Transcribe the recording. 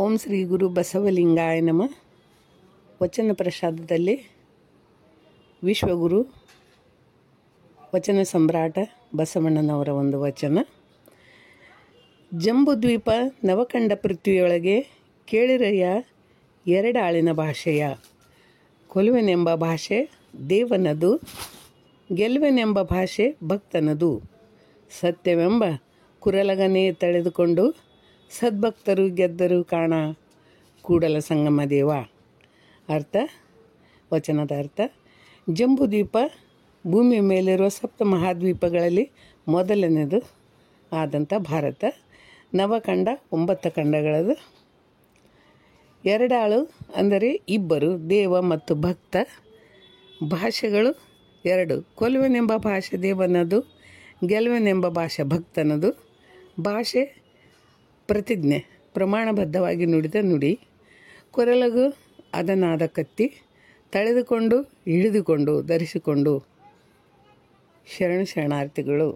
ಓಂ ಶ್ರೀ ಗುರು ಬಸವಲಿಂಗಾಯ ನಮಃ. ವಚನ ಪ್ರಸಾದದಲ್ಲಿ ವಿಶ್ವಗುರು ವಚನ ಸಮ್ರಾಟ ಬಸವಣ್ಣನವರ ಒಂದು ವಚನ. ಜಂಬುದ್ವೀಪ ನವಖಂಡ ಪೃಥ್ವಿಯೊಳಗೆ ಕೇಳಿರಯ್ಯ ಎರಡಾಳಿನ ಭಾಷೆಯ. ಕೊಲುವೆನೆಂಬ ಭಾಷೆ ದೇವನದು, ಗೆಲುವೆನೆಂಬ ಭಾಷೆ ಭಕ್ತನದು. ಸತ್ಯವೆಂಬ ಕುರಲಗನೆ ತಳೆದುಕೊಂಡು ಸದ್ಭಕ್ತರು ಗೆದ್ದರು ಕಾಣ ಕೂಡಲ ಸಂಗಮ ದೇವ. ಅರ್ಥ, ವಚನದ ಅರ್ಥ: ಜಂಬುದ್ವೀಪ ಭೂಮಿಯ ಮೇಲಿರುವ ಸಪ್ತ ಮಹಾದ್ವೀಪಗಳಲ್ಲಿ ಮೊದಲನೇದು ಆದಂಥ ಭಾರತ. ನವಖಂಡ 9 ಖಂಡಗಳದು. ಎರಡಾಳು ಅಂದರೆ ಇಬ್ಬರು, ದೇವ ಮತ್ತು ಭಕ್ತ. ಭಾಷೆಗಳು 2: ಕೊಲುವೆನೆಂಬ ಭಾಷೆ ದೇವನದು, ಗೆಲುವೆನೆಂಬ ಭಾಷೆ ಭಕ್ತನದು. ಭಾಷೆ ಪ್ರತಿಜ್ಞೆ, ಪ್ರಮಾಣಬದ್ಧವಾಗಿ ನುಡಿದ ನುಡಿ. ಕೊರಲಗು ಅದನಾದ ಕತ್ತಿ, ತಳೆದುಕೊಂಡು ಹಿಡಿದುಕೊಂಡು ಧರಿಸಿಕೊಂಡು. ಶರಣಾರ್ಥಿಗಳು.